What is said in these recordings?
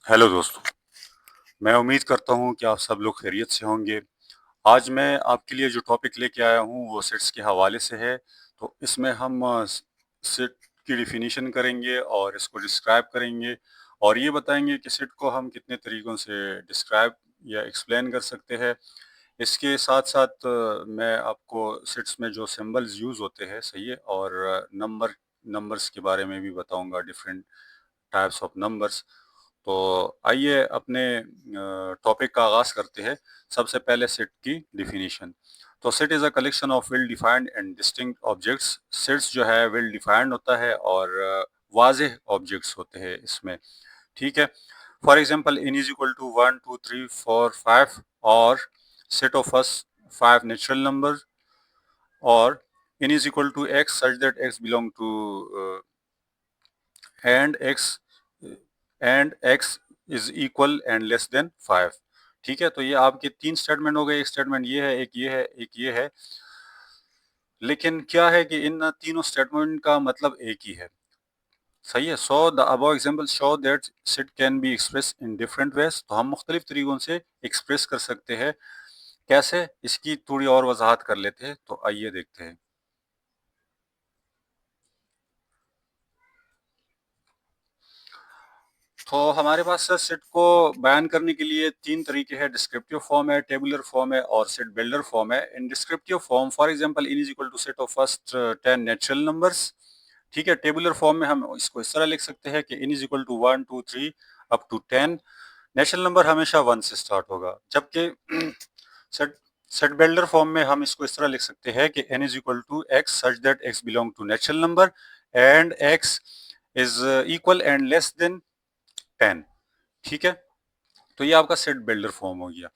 Hello दोस्तों, मैं उम्मीद करता हूँ कि आप सब लोग खैरियत से होंगे। आज मैं आपके लिए जो टॉपिक लेके आया हूँ वो सेट्स के हवाले से है। तो इसमें हम सेट की डिफिनीशन करेंगे और इसको डिस्क्राइब करेंगे और ये बताएंगे कि सेट को हम कितने तरीकों से डिस्क्राइब या एक्सप्लेन कर सकते हैं। इसके साथ-साथ मैं आपको सेट्स में जो सिंबल्स यूज़ होते हैं, सही है, और नंबर्स के बारे में भी बताऊँगा, डिफरेंट टाइप्स ऑफ नंबर्स। तो आइए अपने टॉपिक का आगाज़ करते हैं। सबसे पहले सेट की डिफिनीशन। तो set is a collection of well defined and distinct objects. Sets जो है वेल डिफाइंड होता है और वाज़ेह ऑब्जेक्ट्स होते हैं इसमें, ठीक है। For example n is equal to 1 2 3 4 5 और set of first 5 natural number और n is equal to x such that x belong to and x is equal and less than 5। ठीक है, तो ये आपके तीन स्टेटमेंट हो गए। एक स्टेटमेंट ये है, एक ये है, एक ये है। लेकिन क्या है कि इन तीनों स्टेटमेंट का मतलब एक ही है, सही है। So the above example show that set can be express in different ways. तो हम मुख्तलिफ तरीकों से एक्सप्रेस कर सकते हैं। कैसे, इसकी थोड़ी और वजाहत कर लेते हैं। तो आइए देखते हैं। तो हमारे पास सर सेट को बयान करने के लिए तीन तरीके हैं। डिस्क्रिप्टिव फॉर्म है, टेबुलर फॉर्म है और सेट बिल्डर फॉर्म है। In descriptive form for example n is equal to set of first 10 natural numbers, ठीक है। टेबुलर फॉर्म में हम इसको इस तरह लिख सकते हैं कि n is equal to 1 2 3 up to 10। Natural number हमेशा 1 से स्टार्ट होगा। जबकि सेट सेट बिल्डर फॉर्म में हम इसको इस तरह लिख सकते हैं कि n is equal to x such that x belong to natural number and x is equal and less than 10, ठीक है। तो ये आपका सेट बिल्डर फॉर्म हो गया।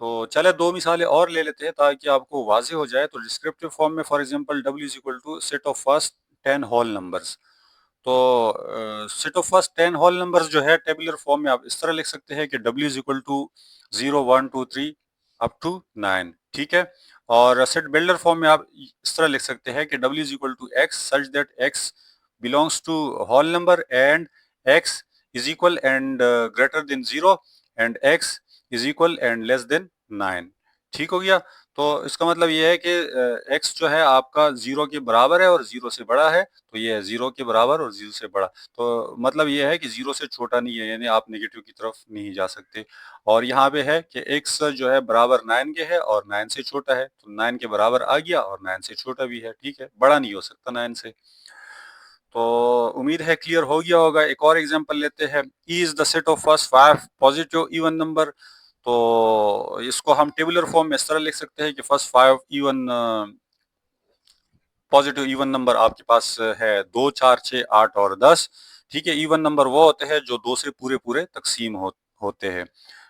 तो चले दो मिसालें और ले लेते हैं ताकि आपको वाज़ेह हो जाए। तो डिस्क्रिप्टिव फॉर्म में for example w is equal to set of first 10 whole numbers. तो set of first 10 whole numbers जो है टेबुलर फॉर्म में आप इस तरह लिख सकते हैं कि w is equal to 0 1 2 3 up to 9, ठीक है। और सेट बिल्डर फॉर्म में आप इस तरह लिख सकते हैं कि w is equal to x such that x belongs to whole number and x is equal and greater than 0 and x is equal and less than 9, ठीक हो गया। तो इसका मतलब ये है कि x जो है आपका 0 के बराबर है और 0 से बड़ा है। तो ये है 0 के बराबर और 0 से बड़ा। तो मतलब ये है कि 0 से छोटा नहीं है, यानी आप नेगेटिव की तरफ नहीं जा सकते। और यहाँ पे है कि x जो है बराबर 9 के है और 9 से छोटा है। तो 9 के बराबर आ गया और 9 से छोटा भी है, ठीक है। बड़ा नहीं हो सकता 9 से। तो उम्मीद है क्लियर हो गया होगा। एक और एग्जांपल लेते हैं। E is the set of first 5 positive even number. तो इसको हम टेबुलर फॉर्म में इस तरह लिख सकते हैं कि first 5 even positive even number आपके पास है 2 4 6 8 और 10, ठीक है। इवन नंबर वो होते हैं जो 2 से पूरे पूरे तकसीम होते हैं,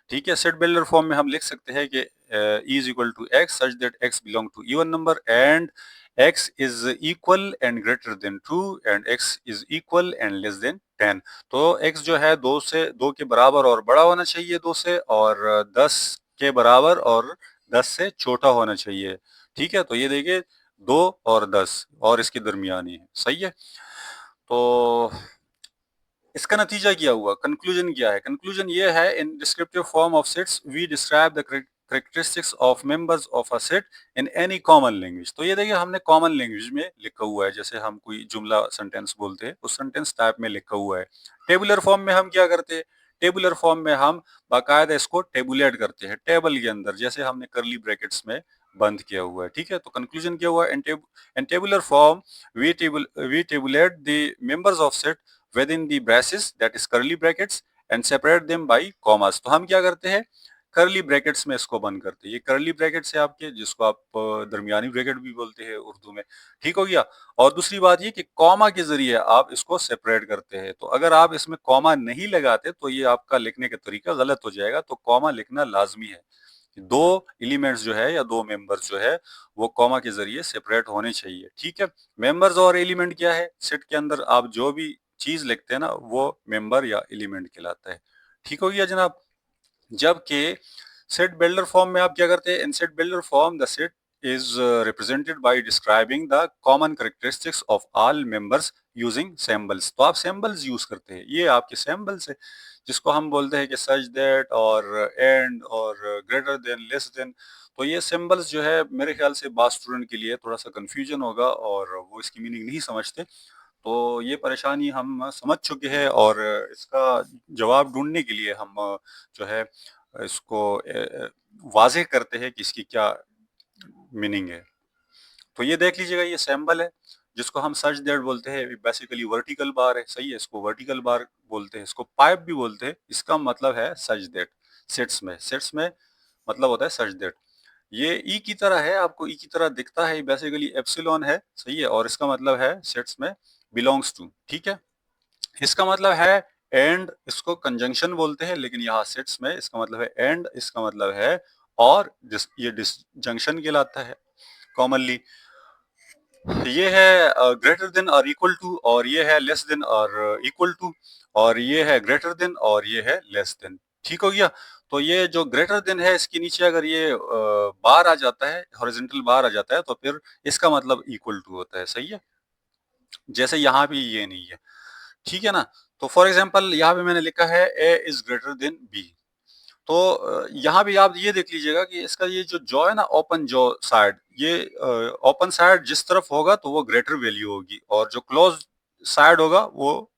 ठीक है। सेट बिल्डर फॉर्म में हम लिख सकते हैं कि e is equal to x such that x belong to even number and x is equal and greater than 2 and x is equal and less than 10। तो x जो है 2 के बराबर और बड़ा होना चाहिए 2 से, और 10 के बराबर और 10 से छोटा होना चाहिए, ठीक है। तो ये देखिए 2 और 10 और इसके दरमियानी है, सही है। तो इसका नतीजा क्या हुआ, कंक्लूजन क्या है। कंक्लूजन ये है, in descriptive form of sets we describe the characteristics of members of a set in any common language. तो ये देखिए हमने कॉमन लैंग्वेज में लिखा हुआ है, जैसे हम कोई जुमला सेंटेंस बोलते हैं उस सेंटेंस टाइप में लिखा हुआ है। टेबुलर फॉर्म में हम क्या करते हैं, टेबुलर फॉर्म में हम बाकायदा इसको टेबुलेट करते हैं टेबल के अंदर, जैसे हमने करली ब्रैकेट्स में बंद किया हुआ है, ठीक है। तो कंक्लूजन क्या हुआ, in tabular form we tabulate the members of set within the braces that is curly brackets and separate them by commas। तो हम क्या करते हैं, करली ब्रैकेट्स में इसको बंद करते हैं। ये करली ब्रैकेट्स है आपके, जिसको आप दरमियानी ब्रैकेट भी बोलते हैं उर्दू में, ठीक हो गया। और दूसरी बात ये कि कॉमा के जरिए आप इसको सेपरेट करते हैं। तो अगर आप इसमें कॉमा नहीं लगाते तो ये आपका लिखने का तरीका गलत हो जाएगा। तो कॉमा लिखना लाजमी है। दो एलिमेंट्स जो है या दो मेंबर्स जो है वो कॉमा के जरिए सेपरेट होने चाहिए, ठीक है। मेंबर्स और एलिमेंट क्या है, सेट के अंदर आप जो भी चीज लिखते हैं ना वो मेंबर या एलिमेंट कहलाता है, ठीक हो गया जनाब। जबकि सेट बिल्डर फॉर्म में आप क्या करते हैं, इन set builder form the set is represented by describing the common characteristics of all members using symbols। तो आप symbols यूज करते हैं, ये आपके symbols है जिसको हम बोलते हैं कि such that और and और greater than, less than। तो ये symbols जो है मेरे ख्याल से बास स्टूडेंट के लिए थोड़ा सा confusion होगा और वो इसकी मीनिंग नहीं समझते। तो ये परेशानी हम समझ चुके हैं और इसका जवाब ढूंढने के लिए हम जो है इसको वाज़ेह करते हैं कि इसकी क्या मीनिंग है। तो ये देख लीजिएगा, ये सैंबल है जिसको हम सर्च दैट बोलते हैं, बेसिकली वर्टिकल बार है, सही है, इसको वर्टिकल बार बोलते हैं, इसको पाइप भी बोलते हैं। इसका मतलब है सर्च दैट। सेट्स में मतलब होता है सर्च दैट। ये ई की तरह है, आपको ई की तरह दिखता है, बेसिकली एप्सिलॉन है, सही है, और इसका मतलब है सेट्स में बिलोंग्स टू, ठीक है। इसका मतलब है एंड, इसको कंजंक्शन बोलते हैं, लेकिन यहाँ सेट्स में इसका मतलब है एंड, इसका मतलब है और, ये डिसजंक्शन कहलाता है कॉमनली। ये है ग्रेटर देन और इक्वल टू, और ये है लेस देन और इक्वल टू, और ये है ग्रेटर देन और ये है लेस देन। ठीक हो गया। तो ये जो ग्रेटर देन है, इसके नीचे अगर ये बार आ जाता है, हॉरिजॉन्टल बार आ जाता है, तो फिर इसका मतलब इक्वल टू होता है, सही है। जैसे यहाँ भी ये नहीं है, ठीक है ना। तो फॉर एग्जाम्पल यहाँ पे मैंने लिखा है ए इज ग्रेटर देन बी। तो यहाँ भी आप ये देख लीजिएगा कि इसका ये जो जॉ है ना, ओपन जॉ साइड, ये ओपन साइड जिस तरफ होगा तो वो ग्रेटर वैल्यू होगी, और जो क्लोज साइड होगा वो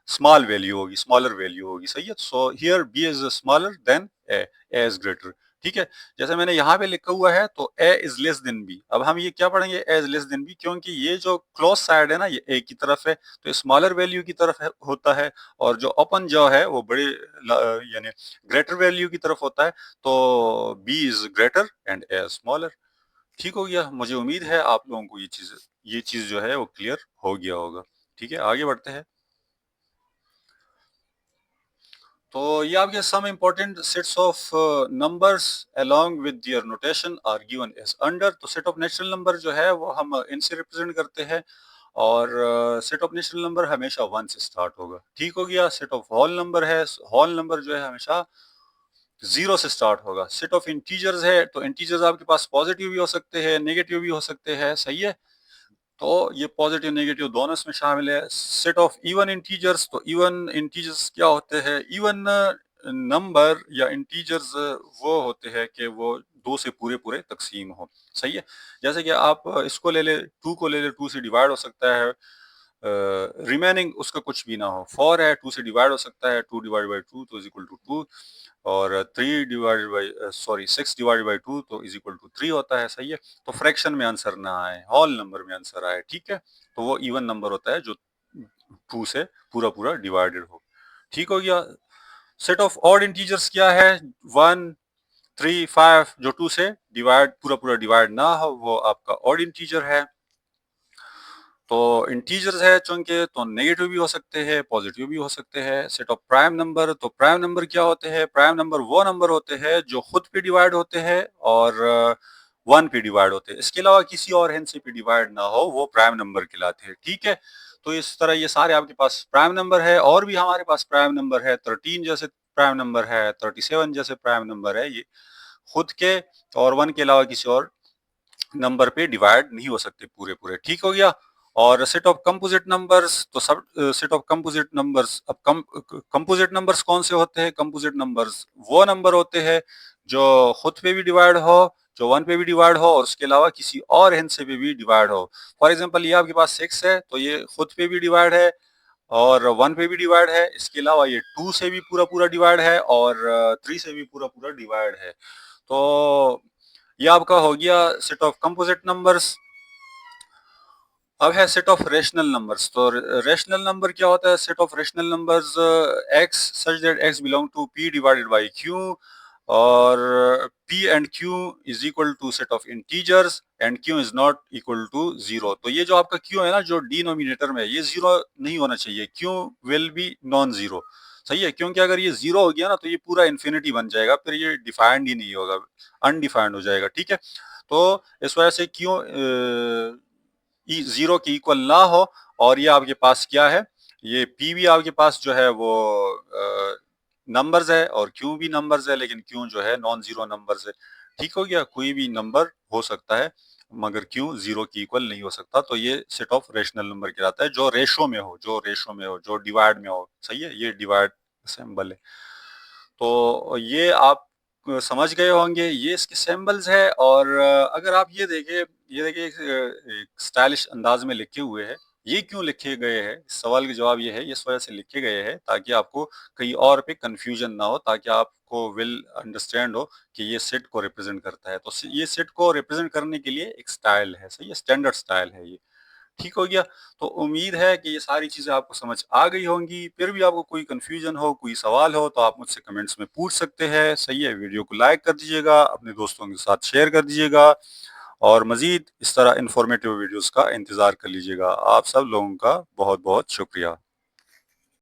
स्मॉल वैल्यू होगी, स्मॉलर वैल्यू होगी, सही है। So here B is smaller than A is greater, ठीक है। जैसे मैंने यहाँ पे लिखा हुआ है, तो ए इज लेस देन बी। अब हम ये क्या पढ़ेंगे, ए इज लेस देन बी, क्योंकि ये जो क्लोज साइड है ना, ये ए की तरफ है, तो स्मॉलर वैल्यू की तरफ होता है, और जो ओपन जॉ है वो बड़े यानी ग्रेटर वैल्यू की तरफ होता है। तो B is greater and A smaller. ठीक हो गया। मुझे उम्मीद है आप लोगों को ये चीज जो है वो क्लियर हो गया होगा। ठीक है, आगे बढ़ते हैं। तो ये आपके some important sets of numbers along with their notation are given as under. तो सेट ऑफ नेचुरल नंबर जो है वो हम इनसे रिप्रेजेंट करते हैं, और सेट ऑफ नेचुरल नंबर हमेशा 1 से स्टार्ट होगा। ठीक हो गया। सेट ऑफ होल नंबर है, होल नंबर जो है हमेशा 0 से स्टार्ट होगा। सेट ऑफ इंटीजर्स है, तो इंटीजर्स आपके पास पॉजिटिव भी हो सकते हैं, नेगेटिव भी हो सकते हैं, सही है। तो ये पॉजिटिव नेगेटिव दोनों इसमें शामिल है। सेट ऑफ इवन इंटीजर्स, तो इवन इंटीजर्स क्या होते हैं, इवन नंबर या इंटीजर्स वो होते हैं कि वो 2 से पूरे पूरे तकसीम हो, सही है। जैसे कि आप इसको ले ले, 2 को ले ले, 2 से डिवाइड हो सकता है, रिमेनिंग उसका कुछ भी ना हो। 4 है, 2 से डिवाइड हो सकता है, 2 डिवाइड बाई 2 तो इज इक्वल टू 2, और 3 डिवाइडेड बाई 6 डिवाइडेड बाई 2 तो इज इक्वल टू 3 होता है, सही है। तो फ्रैक्शन में आंसर ना आए, होल नंबर में आंसर आए, ठीक है। तो वो इवन नंबर होता है जो 2 से पूरा पूरा डिवाइडेड हो। ठीक हो गया। सेट ऑफ ऑड इंटीजर्स क्या है, 1 3 5, जो 2 से डिवाइड पूरा पूरा डिवाइड ना हो वो आपका ऑड इंटीजर है। तो इंटीजर्स है चूंकि, तो नेगेटिव भी हो सकते हैं, पॉजिटिव भी हो सकते हैं। सेट ऑफ प्राइम नंबर, तो प्राइम नंबर क्या होते हैं, प्राइम नंबर वो नंबर होते हैं जो खुद पे डिवाइड होते हैं और 1 पे डिवाइड होते हैं, इसके अलावा किसी और हिस्से पे डिवाइड ना हो, वो प्राइम नंबर कहलाते हैं, ठीक है। तो इस तरह ये सारे आपके पास प्राइम नंबर है, और भी हमारे पास प्राइम नंबर है, 13 जैसे प्राइम नंबर है, 37 जैसे प्राइम नंबर है। ये खुद के और 1 के अलावा किसी और नंबर पे डिवाइड नहीं हो सकते पूरे पूरे, ठीक हो गया। और सेट ऑफ कंपोजिट नंबर्स, तो सब सेट ऑफ कंपोजिट नंबर्स, अब कंपोजिट नंबर्स कौन से होते हैं, कंपोजिट नंबर्स वो नंबर होते हैं जो खुद पे भी डिवाइड हो, जो 1 पे भी डिवाइड हो, और उसके अलावा किसी और हिस्से पे भी डिवाइड हो। फॉर एग्जांपल ये आपके पास 6 है, तो ये खुद पे भी डिवाइड है और 1 पे भी डिवाइड है, इसके अलावा ये 2 से भी पूरा पूरा डिवाइड है, और 3 से भी पूरा पूरा डिवाइड है। तो ये आपका हो गया सेट ऑफ कंपोजिट नंबर्स। अब है सेट ऑफ रेशनल नंबर्स। तो रेशनल नंबर क्या होता है, set of rational numbers x such that x belong to p divided by q, और p and q is equal to set of integers and q is not equal to 0। तो ये जो आपका q है ना, जो डिनोमिनेटर में, ये 0 नहीं होना चाहिए, q will be non zero, सही है। क्योंकि अगर ये 0 हो गया ना, तो ये पूरा इन्फिनिटी बन जाएगा, फिर ये डिफाइंड ही नहीं होगा, अनडिफाइंड हो जाएगा, ठीक है। तो इस वजह से q 0 के इक्वल ना हो, और ये आपके पास क्या है, ये p भी आपके पास जो है वो नंबर्स है, और q भी नंबर्स है, लेकिन q जो है नॉन जीरो नंबर्स है, ठीक हो गया, कोई भी नंबर हो सकता है मगर क्यों जीरो की इक्वल नहीं हो सकता। तो ये सेट ऑफ रेशनल नंबर कहलाता है जो रेशो में हो, जो डिवाइड में हो। सही है, ये डिवाइड सिंबल है। तो ये आप समझ गए होंगे, ये इसके सिंबल्स है। और अगर आप ये देखिए एक स्टाइलिश अंदाज में लिखे हुए हैं। ये क्यों लिखे गए हैं, इस सवाल का जवाब ये है, इस वजह से लिखे गए हैं ताकि आपको कहीं और पे कंफ्यूजन ना हो, ताकि आपको विल अंडरस्टैंड हो कि ये सेट को रिप्रेजेंट करता है। तो ये सेट को रिप्रेजेंट करने के लिए एक स्टाइल है, सही है, स्टैंडर्ड स्टाइल है ये। ठीक हो गया। तो उम्मीद है कि ये सारी चीजें आपको समझ आ गई होंगी। फिर भी आपको कोई कंफ्यूजन हो, कोई सवाल हो, तो आप मुझसे कमेंट्स में पूछ सकते हैं। सही है, वीडियो को लाइक कर दीजिएगा, अपने दोस्तों के साथ शेयर कर दीजिएगा और मजीद इस तरह इंफॉर्मेटिव वीडियोस का इंतजार कर लीजिएगा। आप सब लोगों का बहुत बहुत शुक्रिया।